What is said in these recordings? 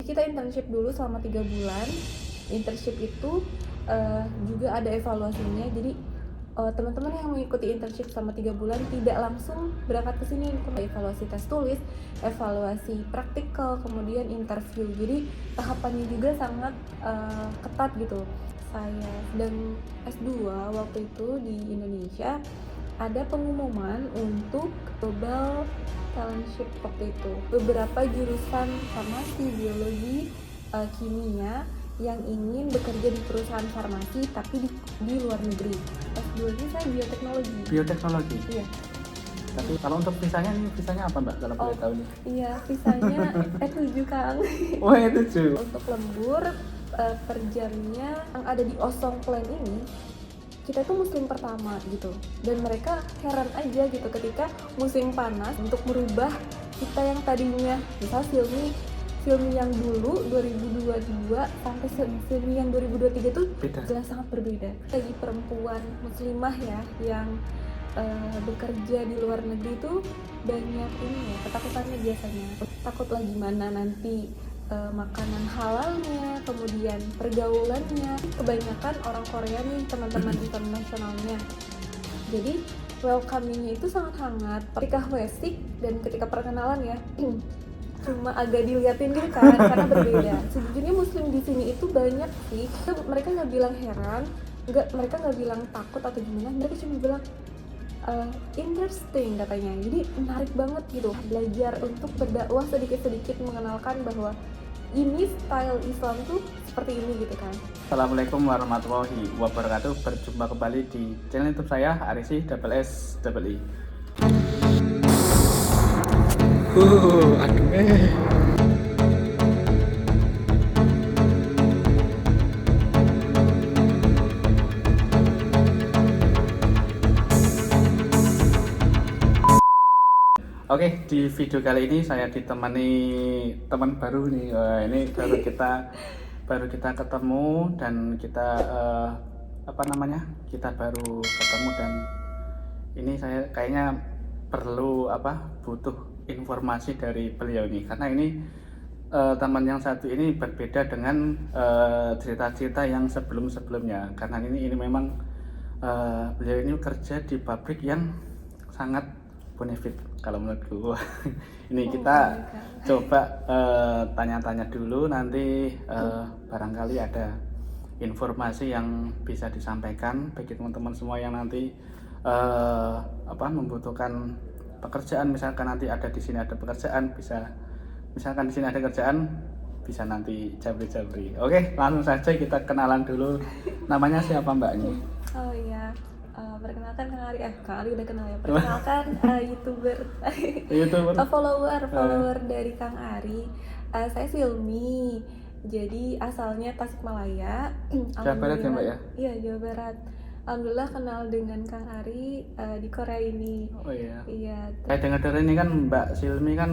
kita internship dulu selama 3 bulan. Internship itu juga ada evaluasinya. Jadi teman-teman yang mengikuti internship selama 3 bulan tidak langsung berangkat ke sini untuk evaluasi tes tulis, evaluasi praktikal, kemudian interview. Jadi tahapannya juga sangat ketat gitu. Saya sedang S2 waktu itu di Indonesia, ada pengumuman untuk global talentship waktu itu. Beberapa jurusan farmasi, biologi, kimia yang ingin bekerja di perusahaan farmasi tapi di luar negeri. S2-nya saya bioteknologi. Bioteknologi? Iya. Tapi kalau untuk visanya apa Mbak kalau boleh tahu nih? Iya, visanya E7 Kang. Oh E7. Untuk lembur per jamnya yang ada di Osong Plan ini, kita itu muslim pertama gitu, dan mereka heran aja gitu ketika musim panas untuk merubah kita yang tadinya misal filmi yang dulu 2022 sampai filmi yang 2023 tuh jelas sangat berbeda. Bagi perempuan muslimah ya yang bekerja di luar negeri tuh banyak ini ya, ketakutannya biasanya. Takutlah gimana nanti makanan halalnya, kemudian pergaulannya. Kebanyakan orang Korea nih teman-teman internasionalnya. Jadi welcoming-nya itu sangat hangat. Ketika wesik dan ketika perkenalan ya, cuma agak diliatin gitu kan, karena berbeda. Sejujurnya muslim di sini itu banyak sih. Mereka nggak bilang heran, mereka nggak bilang takut atau gimana. Mereka cuma bilang interesting katanya. Jadi menarik banget gitu belajar untuk berdakwah sedikit-sedikit, mengenalkan bahwa ini style Islam tuh seperti ini gitu kan. Assalamualaikum warahmatullahi wabarakatuh. Berjumpa kembali di channel YouTube saya Arisi SSI. Oke, di video kali ini saya ditemani teman baru nih. Ini baru kita ketemu dan kita kita baru ketemu, dan ini saya kayaknya butuh informasi dari beliau nih, karena ini teman yang satu ini berbeda dengan cerita-cerita yang sebelumnya, karena ini memang beliau ini kerja di pabrik yang sangat benefit kalau menurutku. Ini kita coba tanya-tanya dulu, nanti barangkali ada informasi yang bisa disampaikan bagi teman-teman semua yang nanti membutuhkan pekerjaan. Misalkan nanti ada di sini ada pekerjaan, misalkan di sini ada kerjaan, bisa nanti jabri-jabri. Oke, langsung saja kita kenalan dulu. Namanya siapa Mbak ini? Oh iya, perkenalkan Kang Ari udah kenal ya. Perkenalkan YouTuber. follower dari Kang Ari. Saya Silmi. Jadi asalnya Tasikmalaya. Jawa Barat ya Mbak ya? Iya, Jawa Barat. Alhamdulillah kenal dengan Kang Ari di Korea ini. Oh iya. Iya. Saya dengar ini kan Mbak Silmi kan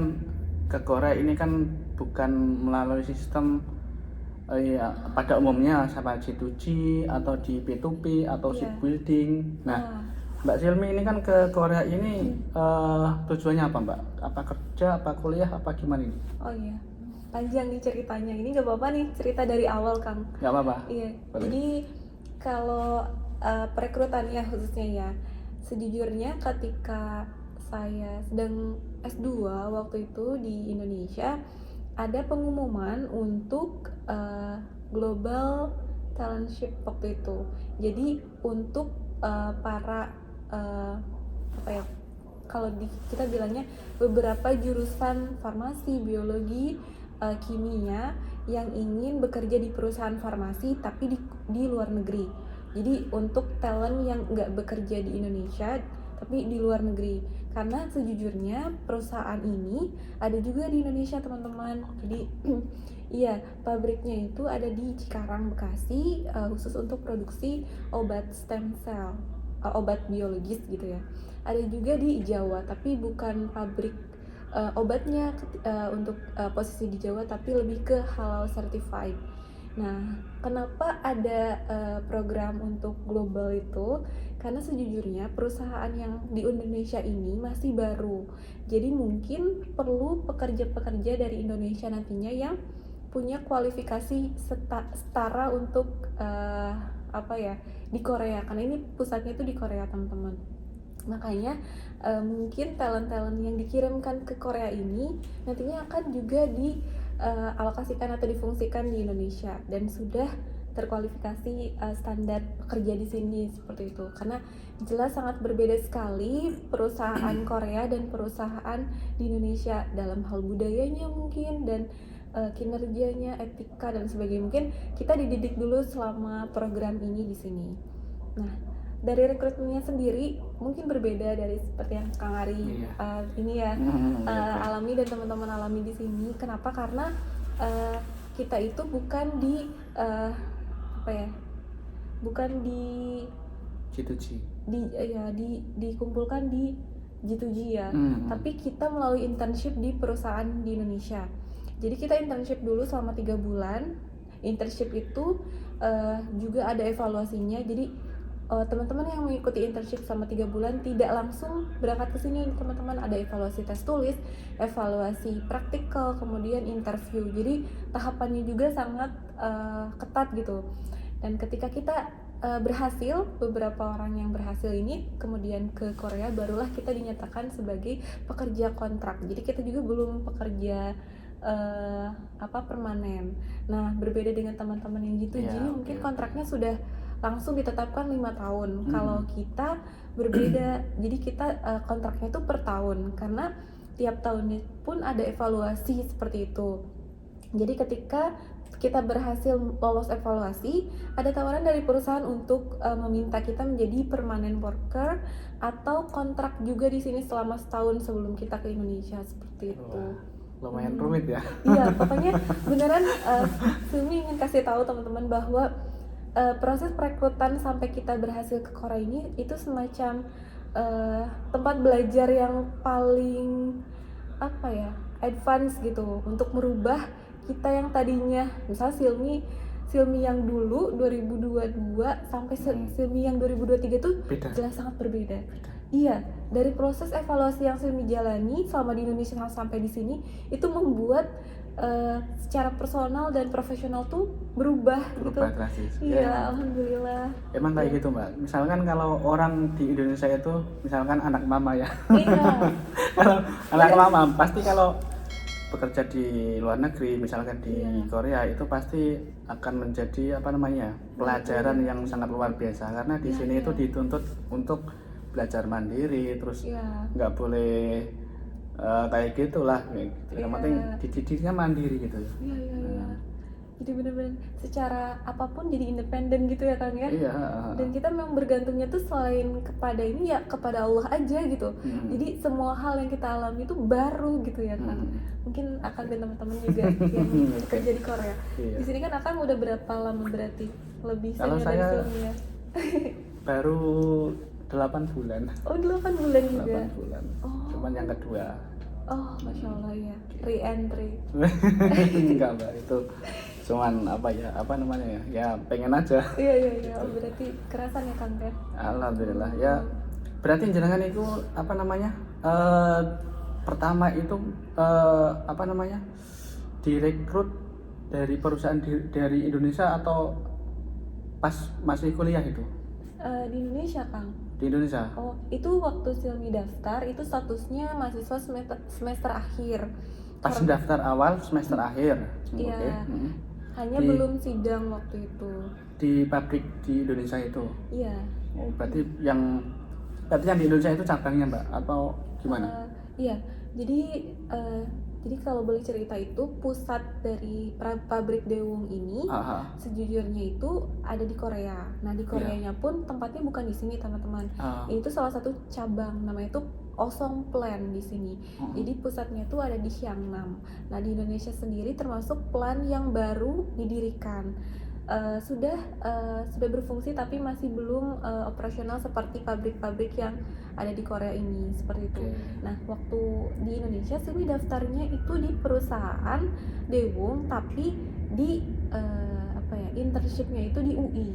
ke Korea ini kan bukan melalui sistem pada umumnya sama G2G atau di P2P atau shipbuilding. Nah, Mbak Silmi ini kan ke Korea ini tujuannya apa Mbak? Apa kerja, apa kuliah, apa gimana ini? Oh iya, panjang nih ceritanya. Ini nggak apa-apa nih cerita dari awal Kang. Nggak apa-apa. Iya. Boleh. Jadi kalau perekrutannya khususnya ya, sejujurnya ketika saya sedang S2 waktu itu di Indonesia, ada pengumuman untuk global talentship waktu itu. Jadi untuk para kalau kita bilangnya beberapa jurusan farmasi, biologi, kimia yang ingin bekerja di perusahaan farmasi tapi di luar negeri. Jadi untuk talent yang nggak bekerja di Indonesia tapi di luar negeri, karena sejujurnya perusahaan ini ada juga di Indonesia teman-teman. Jadi iya, pabriknya itu ada di Cikarang, Bekasi, khusus untuk produksi obat stem cell, obat biologis gitu ya. Ada juga di Jawa, tapi bukan pabrik obatnya untuk posisi di Jawa, tapi lebih ke halal certified. Nah, kenapa ada program untuk global itu? Karena sejujurnya perusahaan yang di Indonesia ini masih baru. Jadi mungkin perlu pekerja-pekerja dari Indonesia nantinya yang punya kualifikasi setara untuk di Korea, karena ini pusatnya itu di Korea teman-teman. Makanya mungkin talent-talent yang dikirimkan ke Korea ini nantinya akan juga dialokasikan atau difungsikan di Indonesia dan sudah terkualifikasi standar pekerja di sini seperti itu. Karena jelas sangat berbeda sekali perusahaan Korea dan perusahaan di Indonesia dalam hal budayanya mungkin dan kinerjanya, etika dan sebagainya. Mungkin kita dididik dulu selama program ini di sini. Nah, dari rekrutmennya sendiri mungkin berbeda dari seperti yang Kang Ari alami dan teman-teman alami di sini. Kenapa? Karena kita itu bukan dikumpulkan di G2G ya, tapi kita melalui internship di perusahaan di Indonesia. Jadi kita internship dulu selama 3 bulan. Internship itu juga ada evaluasinya. Jadi teman-teman yang mengikuti internship selama 3 bulan tidak langsung berangkat ke sini, teman-teman. Ada evaluasi tes tulis, evaluasi praktikal, kemudian interview. Jadi tahapannya juga sangat ketat gitu. Dan ketika kita berhasil, beberapa orang yang berhasil ini kemudian ke Korea, barulah kita dinyatakan sebagai pekerja kontrak. Jadi kita juga belum pekerja permanen. Nah, berbeda dengan teman-teman yang gitu, jadi mungkin kontraknya sudah langsung ditetapkan 5 tahun. Kalau kita berbeda, jadi kita kontraknya itu per tahun, karena tiap tahunnya pun ada evaluasi seperti itu. Jadi ketika kita berhasil lolos evaluasi, ada tawaran dari perusahaan untuk meminta kita menjadi permanent worker atau kontrak juga di sini selama setahun sebelum kita ke Indonesia seperti itu. Lumayan rumit ya. Iya, pokoknya beneran Sumi ingin kasih tahu teman-teman bahwa proses perekrutan sampai kita berhasil ke Korea ini itu semacam tempat belajar yang paling advance gitu, untuk merubah kita yang tadinya, misal Silmi yang dulu 2022 sampai Silmi yang 2023 tuh jelas sangat berbeda. Iya, dari proses evaluasi yang Silmi jalani selama di Indonesia sampai di sini itu membuat secara personal dan profesional tuh berubah gitu. Drastis. Iya, alhamdulillah. Emang kayak gitu, Mbak. Misalkan kalau orang di Indonesia itu misalkan anak mama ya. Iya. Kalau anak mama pasti kalau bekerja di luar negeri, misalkan di Korea, itu pasti akan menjadi pelajaran yang sangat luar biasa, karena di sini itu dituntut untuk belajar mandiri, terus nggak boleh kayak gitulah, yang penting dididiknya mandiri gitu. Iya. Jadi benar-benar secara apapun jadi independen gitu ya Kang ya. Dan kita memang bergantungnya tuh selain kepada ini ya kepada Allah aja gitu. Jadi semua hal yang kita alami itu baru gitu ya Kang. Mungkin akan dan teman-teman juga yang bekerja di Korea. Di sini kan Akang udah berapa lama berarti? Lebih kalau senior saya dari Silmi ya? baru 8 bulan. Oh, 8 bulan juga. 8 bulan. Cuman yang kedua. Oh, Masya Allah ya. Re-entry. Enggak, Mbak, itu cuman ya pengen aja. Iya. Oh, berarti kerasan ya Kang ya? Alhamdulillah ya. Berarti jenengan itu pertama itu direkrut dari perusahaan dari Indonesia atau pas masih kuliah itu? Di Indonesia Kang. Di Indonesia? Oh, itu waktu Silmi daftar itu statusnya mahasiswa semester akhir. Pas daftar awal semester akhir. Iya. Okay. Hanya belum sidang waktu itu. Di pabrik di Indonesia itu? Iya. Oh, berarti yang di Indonesia itu cabangnya, Mbak, atau gimana? Iya. Jadi kalau boleh cerita itu pusat dari pabrik Daewoo ini sejujurnya itu ada di Korea. Nah, di Koreanya pun tempatnya bukan di sini teman-teman. Ini tuh salah satu cabang, namanya itu Osong Plant di sini. Jadi pusatnya tuh ada di Hyeongnam. Nah, di Indonesia sendiri termasuk plant yang baru didirikan. Sudah berfungsi tapi masih belum operasional seperti pabrik-pabrik yang ada di Korea ini, seperti itu. Nah, waktu di Indonesia Silmi daftarnya itu di perusahaan Daewoo, tapi di internshipnya itu di UI.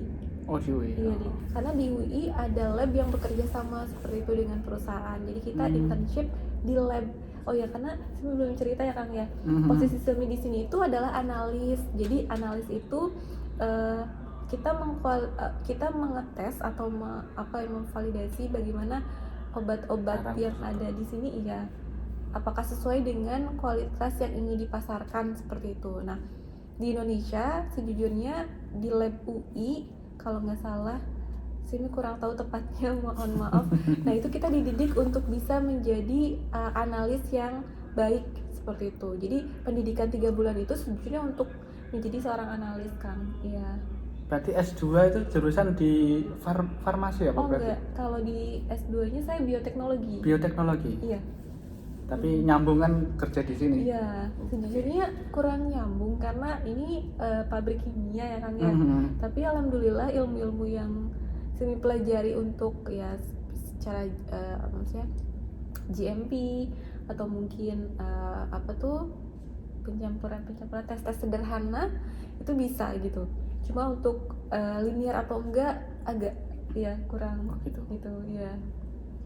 Oh, di UI. Iya, karena di UI ada lab yang bekerja sama seperti itu dengan perusahaan. Jadi kita internship di lab Oh ya, karena saya belum cerita ya Kang ya. Mhm. Posisi Silmi di sini itu adalah analis. Jadi analis itu eh, kita mengetes atau memvalidasi bagaimana obat-obat Barang yang tersebut. ada di sini, iya, apakah sesuai dengan kualitas yang ingin dipasarkan seperti itu. Nah, di Indonesia sejujurnya di lab UI kalau nggak salah, sini kurang tahu tepatnya, mohon maaf. Nah, itu kita dididik untuk bisa menjadi analis yang baik seperti itu. Jadi pendidikan 3 bulan itu sejujurnya untuk menjadi seorang analis, Kang. Iya. Berarti S2 itu jurusan di farmasi apa Oh berarti? enggak, kalau di S2-nya saya bioteknologi. Bioteknologi. Iya. Tapi nyambung kan kerja di sini. Iya, sejujurnya kurang nyambung karena ini pabrik kimia ya Kang ya. Mhm. Tapi alhamdulillah ilmu-ilmu yang saya pelajari untuk ya secara maksudnya GMP atau mungkin pencampuran tes sederhana itu bisa gitu. Cuma untuk linear atau enggak agak ya kurang Oh gitu. gitu ya.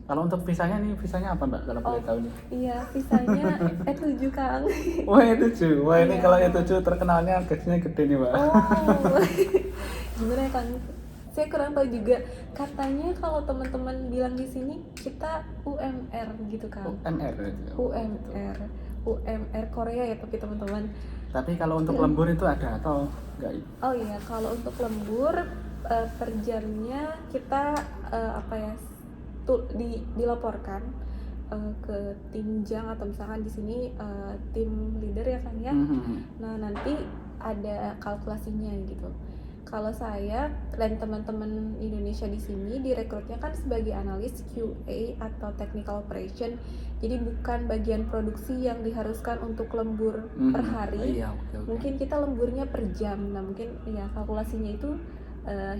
Kalau untuk visanya nih, visanya apa Mbak kalau boleh tahu nih? Iya, visanya E7 Kang. Wah E7, wah ini Iya. kalau E7 terkenalnya gajinya gede nih Mbak. Oh, gimana ya Kang? Saya kurang tahu juga. Katanya kalau teman-teman bilang di sini kita UMR gitu Kang. UMR itu. UMR, UMR Korea ya tapi teman-teman. Tapi kalau untuk lembur itu ada atau enggak? Oh iya, kalau untuk lembur per jamnya kita dilaporkan ke tim jang atau misalkan di sini tim leader ya Kang ya. Mhm. Nah, nanti ada kalkulasinya gitu. Kalau saya dan teman-teman Indonesia di sini direkrutnya kan sebagai analis QA atau technical operation. Jadi bukan bagian produksi yang diharuskan untuk lembur per hari. Iya, oke. Mungkin kita lemburnya per jam. Nah, mungkin ya kalkulasinya itu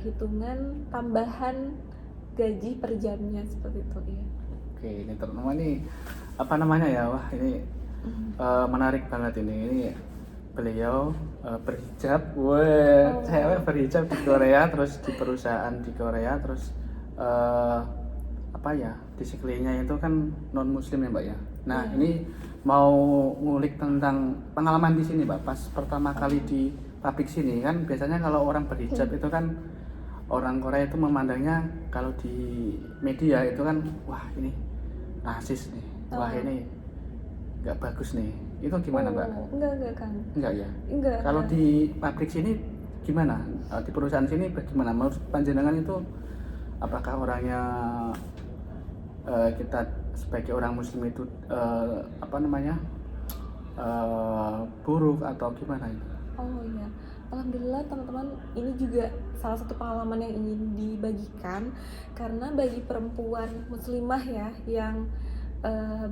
hitungan tambahan gaji per jamnya seperti itu ya. Oke, ini teman-teman nih apa namanya ya? Wah, ini menarik banget ini. Ini beliau berhijab, wah, cewek berhijab di Korea, terus di perusahaan di Korea, terus disiplinnya itu kan non muslim ya Mbak ya. Nah ini mau ngulik tentang pengalaman di sini Mbak, pas pertama kali di pabrik sini kan biasanya kalau orang berhijab itu kan orang Korea itu memandangnya kalau di media itu kan wah ini rasis nih, wah ini nggak bagus nih. Itu gimana Mbak? Enggak Kang. Enggak ya? Enggak. Kalau di pabrik sini gimana? Di perusahaan sini bagaimana? Menurut panjenengan itu apakah orangnya kita sebagai orang muslim itu buruk atau gimana itu? Oh iya, alhamdulillah teman-teman, ini juga salah satu pengalaman yang ingin dibagikan karena bagi perempuan muslimah ya yang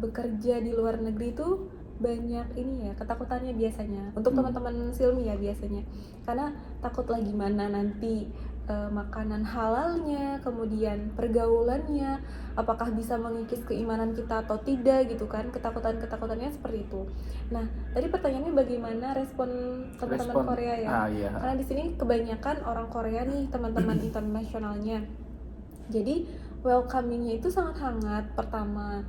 bekerja di luar negeri itu banyak ini ya ketakutannya biasanya untuk teman-teman Silmi ya biasanya karena takut lagi mana nanti makanan halalnya, kemudian pergaulannya, apakah bisa mengikis keimanan kita atau tidak gitu kan, ketakutannya seperti itu. Nah, tadi pertanyaannya bagaimana respon teman-teman Korea ya? Iya. Karena di sini kebanyakan orang Korea nih teman-teman internasionalnya. Jadi welcomingnya itu sangat hangat pertama,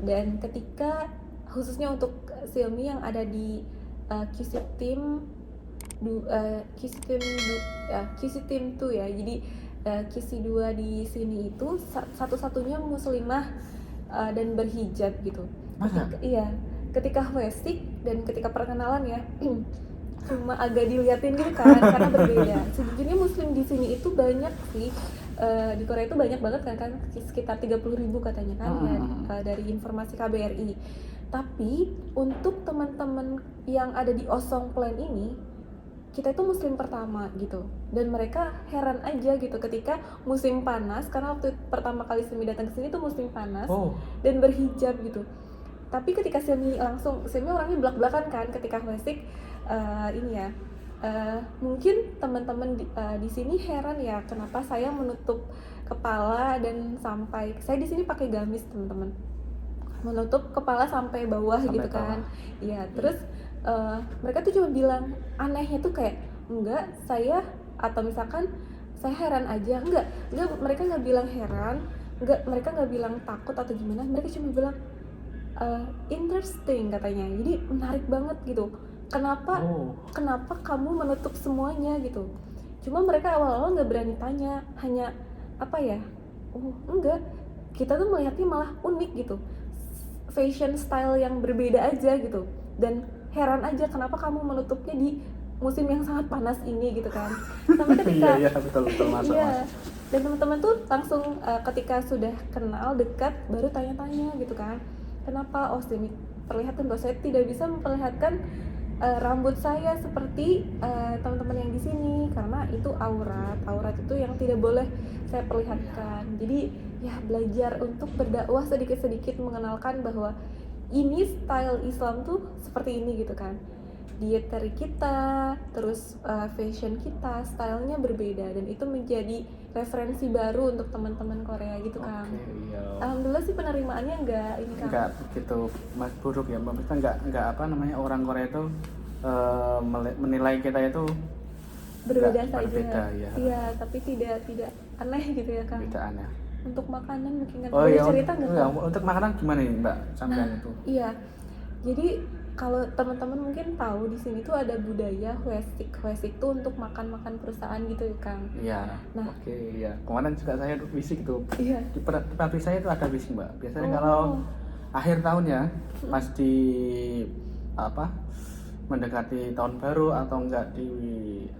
dan ketika khususnya untuk Silmi yang ada di QC Team QC Team 2 ya. Jadi QC 2 di sini itu satu-satunya muslimah dan berhijab gitu. Masa? Ketika wasik dan ketika perkenalan ya cuma agak diliatin gitu kan karena berbeda. Sejujurnya muslim di sini itu banyak sih. Di Korea itu banyak banget kan sekitar 30.000 katanya kan dari informasi KBRI. Tapi untuk teman-teman yang ada di Osong Plan ini, kita itu muslim pertama gitu, dan mereka heran aja gitu ketika musim panas, karena waktu pertama kali Silmi datang ke sini tuh musim panas dan berhijab gitu. Tapi ketika Silmi orangnya belak-belakan kan ketika wasik mungkin teman-teman di sini heran ya kenapa saya menutup kepala dan sampai saya di sini pakai gamis teman-teman, menutup kepala sampai bawah gitu kan. Iya, terus mereka tuh cuma bilang anehnya tuh kayak enggak, saya atau misalkan saya heran aja, enggak mereka nggak bilang heran, mereka nggak bilang takut atau gimana, mereka cuma bilang interesting katanya, jadi menarik banget gitu. Kenapa Oh, kenapa kamu menutup semuanya gitu? Cuma mereka awal-awal nggak berani tanya, hanya apa ya? Oh enggak, kita tuh melihatnya malah unik gitu, fashion style yang berbeda aja gitu, dan heran aja kenapa kamu menutupnya di musim yang sangat panas ini gitu kan. Sampai ketika iya betul betul masuk iya, masuk. dan teman-teman tuh langsung ketika sudah kenal dekat baru tanya-tanya gitu kan, kenapa? Oh demi perlihatkan bahwa saya tidak bisa memperlihatkan rambut saya seperti teman-teman yang di sini karena itu aurat itu yang tidak boleh saya perlihatkan. Jadi ya belajar untuk berdakwah sedikit-sedikit, mengenalkan bahwa ini style Islam tuh seperti ini gitu kan. Dietary kita, terus fashion kita, stylenya berbeda, dan itu menjadi referensi baru untuk teman-teman Korea gitu kan. Oke, iya. Alhamdulillah sih penerimaannya enggak ini kan. Nggak begitu mas buruk ya, maksudnya nggak apa namanya, orang Korea itu menilai kita itu Berbeda nggak saja. berbeda ya. Iya, tapi tidak aneh gitu ya Kang. Perbedaannya. Untuk makanan mungkin kan Oh boleh iya, cerita nggak iya, Kang? untuk makanan gimana nih Mbak sampean Nah, itu? iya. Jadi kalau teman-teman mungkin tahu di sini tuh ada budaya hwesik. Hwesik tuh untuk makan-makan perusahaan gitu ya Kang. Iya. Nah. Oke, iya. Kemarin juga saya wisik tuh. Iya. Di pabrik saya itu ada wisik Mbak. Biasanya Oh. kalau akhir tahun ya, pas di apa? Mendekati tahun baru atau enggak di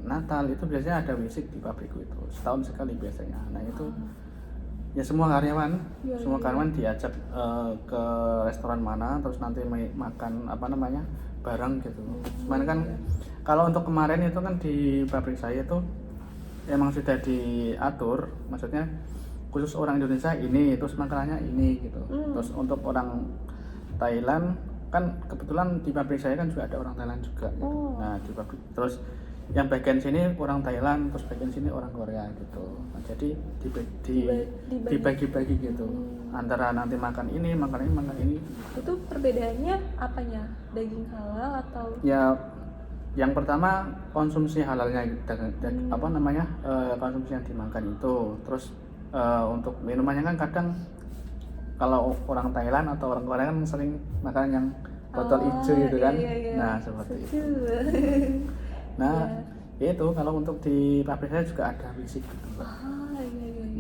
Natal itu biasanya ada wisik di pabrikku itu. Setahun sekali biasanya. Nah, itu ya semua karyawan, Iya, semua iya. karyawan diajak ke restoran mana, terus nanti makan apa namanya bareng gitu. Cuman kan kalau untuk kemarin itu kan di pabrik saya itu emang sudah diatur, maksudnya khusus orang Indonesia ini, terus makanannya ini gitu. Terus untuk orang Thailand kan kebetulan di pabrik saya kan juga ada orang Thailand juga gitu. Oh. Nah di pabrik terus yang bagian sini orang Thailand, terus bagian sini orang Korea gitu. Nah, jadi dibagi-bagi gitu. Antara nanti makan ini, makan ini, makan ini. Itu perbedaannya apanya? Daging halal atau? Ya, yang pertama konsumsi halalnya dan apa namanya konsumsi yang dimakan itu. Terus untuk minumannya kan kadang kalau orang Thailand atau orang Korea kan sering makan yang botol hijau gitu kan. Iya. Nah seperti itu. Nah itu kalau untuk di pabrik saya juga ada wisik gitu Mbak.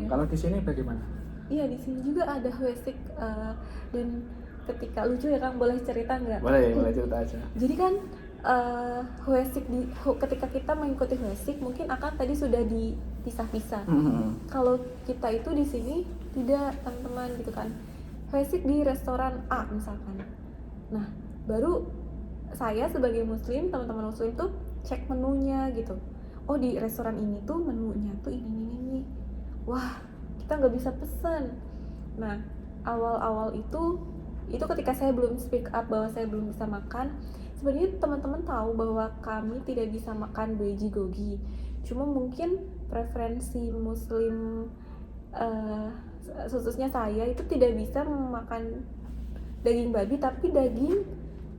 Iya. Kalau di sini bagaimana? Iya, di sini juga ada hwesik dan ketika lucu ya Kang, boleh cerita nggak? Boleh cerita aja. Jadi kan hwesik ketika kita mengikuti hwesik mungkin akan tadi sudah dipisah-pisah. Kalau kita itu di sini tidak teman-teman gitu kan. Hwesik di restoran A misalkan. Nah, baru saya sebagai muslim, teman-teman muslim tuh cek menunya gitu. Oh, di restoran ini tuh menunya tuh ini. Wah, kita nggak bisa pesen. Nah, awal-awal itu ketika saya belum speak up bahwa saya belum bisa makan, sebenarnya teman-teman tahu bahwa kami tidak bisa makan beji gogi. Cuma mungkin preferensi muslim khususnya saya itu tidak bisa memakan daging babi, tapi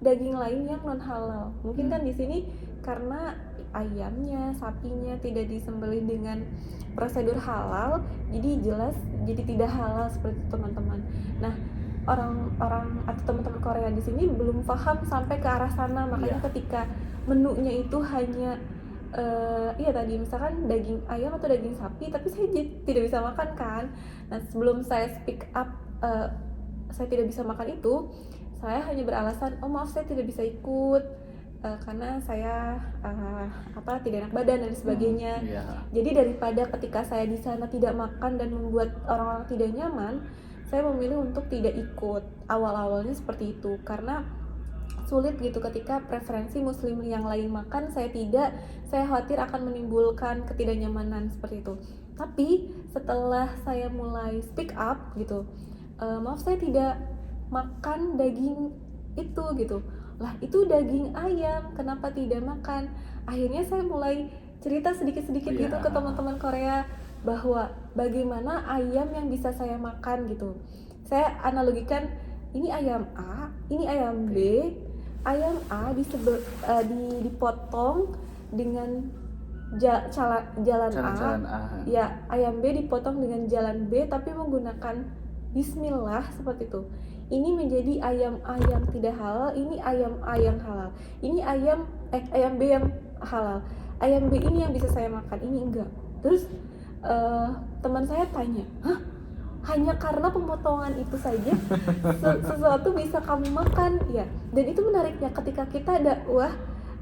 daging lain yang non halal. Mungkin kan di sini karena ayamnya, sapinya tidak disembelih dengan prosedur halal, jadi tidak halal seperti itu teman-teman. Nah, orang atau teman-teman Korea di sini belum paham sampai ke arah sana, makanya ketika menunya itu hanya tadi misalkan daging ayam atau daging sapi, tapi saya tidak bisa makan kan. Nah, sebelum saya speak up saya tidak bisa makan itu, saya hanya beralasan, oh maaf saya tidak bisa ikut karena saya tidak enak badan dan sebagainya. Jadi daripada ketika saya di sana tidak makan dan membuat orang-orang tidak nyaman, saya memilih untuk tidak ikut. Awal-awalnya seperti itu karena sulit gitu ketika preferensi muslim yang lain makan, saya tidak, saya khawatir akan menimbulkan ketidaknyamanan seperti itu. Tapi setelah saya mulai speak up gitu, maaf saya tidak makan daging itu gitu. Lah itu daging ayam, kenapa tidak makan? Akhirnya saya mulai cerita sedikit-sedikit gitu ke teman-teman Korea bahwa bagaimana ayam yang bisa saya makan gitu. Saya analogikan, ini ayam A, ini ayam B. Ayam A dipotong dengan jalan A. Ya, ayam B dipotong dengan jalan B tapi menggunakan Bismillah seperti itu. Ini menjadi ayam tidak halal, ini ayam halal. Ini ayam B yang halal. Ayam B ini yang bisa saya makan, ini enggak. Terus teman saya tanya, hah? Hanya karena pemotongan itu saja sesuatu bisa kamu makan, ya? Dan itu menariknya ketika kita dakwah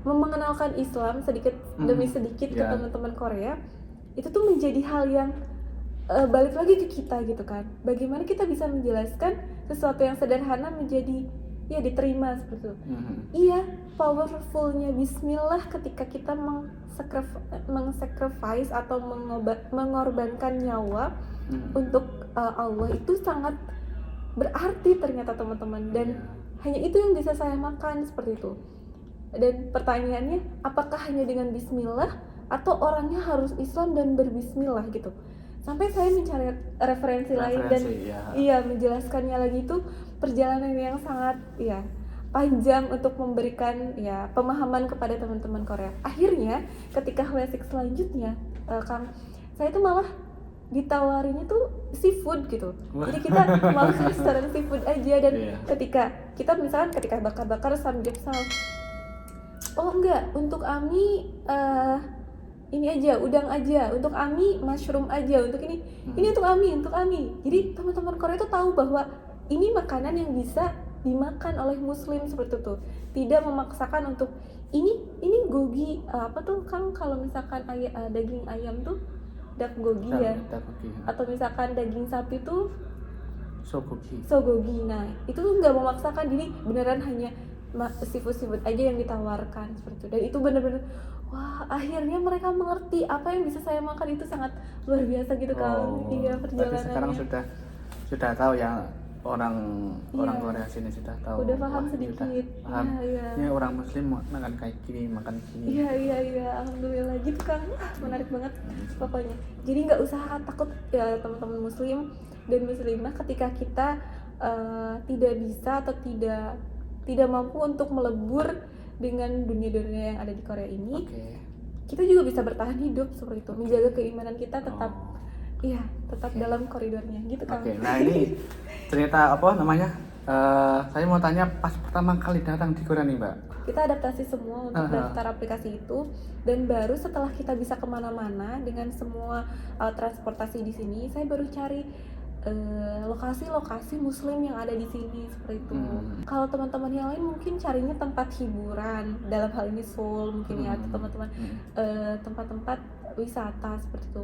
mengenalkan Islam sedikit demi sedikit ke teman-teman Korea, itu tuh menjadi hal yang balik lagi ke kita gitu kan. Bagaimana kita bisa menjelaskan sesuatu yang sederhana menjadi ya diterima seperti itu. Iya, powerfulnya Bismillah ketika kita mengsacrifice atau mengorbankan nyawa untuk Allah itu sangat berarti ternyata teman-teman. Dan hanya itu yang bisa saya makan seperti itu. Dan pertanyaannya, apakah hanya dengan Bismillah atau orangnya harus Islam dan berbismillah gitu? Sampai saya mencari referensi lain dan menjelaskannya lagi, itu perjalanan yang sangat panjang untuk memberikan pemahaman kepada teman-teman Korea. Akhirnya ketika basic selanjutnya, Kang, saya tuh malah ditawarinya tuh seafood gitu. Jadi kita malah restoran seafood aja. Dan ketika kita misalkan ketika bakar-bakar samgyeopsal, oh enggak, untuk Ami ini aja, udang aja, untuk Ami mushroom aja, untuk ini untuk Ami. Jadi teman-teman Korea itu tahu bahwa ini makanan yang bisa dimakan oleh Muslim seperti itu. Tidak memaksakan untuk ini gogi apa tuh Kang, kalau misalkan daging ayam tuh dakgogi ya, atau misalkan daging sapi tuh sogogi. Nah itu tuh nggak memaksakan, jadi beneran hanya seafood aja yang ditawarkan seperti itu. Dan itu bener-bener wah, akhirnya mereka mengerti apa yang bisa saya makan. Itu sangat luar biasa gitu kan. Iya, perjalanannya. Sekarang sudah tahu ya, orang Korea sini sudah tahu. Udah paham sedikit. Paham. Ini orang Muslim makan kayak gini, makan gini. Iya, alhamdulillah gitu kan. Menarik banget pokoknya. Jadi nggak usah takut ya teman-teman Muslim dan Muslimah, ketika kita tidak bisa atau tidak mampu untuk melebur dengan dunia-dunia yang ada di Korea ini. Kita juga bisa bertahan hidup seperti itu, menjaga keimanan kita tetap dalam koridornya gitu kan. Nah ini cerita apa namanya? Saya mau tanya, pas pertama kali datang di Korea nih Mbak, kita adaptasi semua untuk daftar aplikasi itu, dan baru setelah kita bisa kemana-mana dengan semua transportasi di sini, saya baru cari lokasi-lokasi Muslim yang ada di sini seperti itu. Kalau teman-teman yang lain mungkin carinya tempat hiburan, dalam hal ini Seoul mungkin ya, atau teman-teman tempat-tempat wisata seperti itu.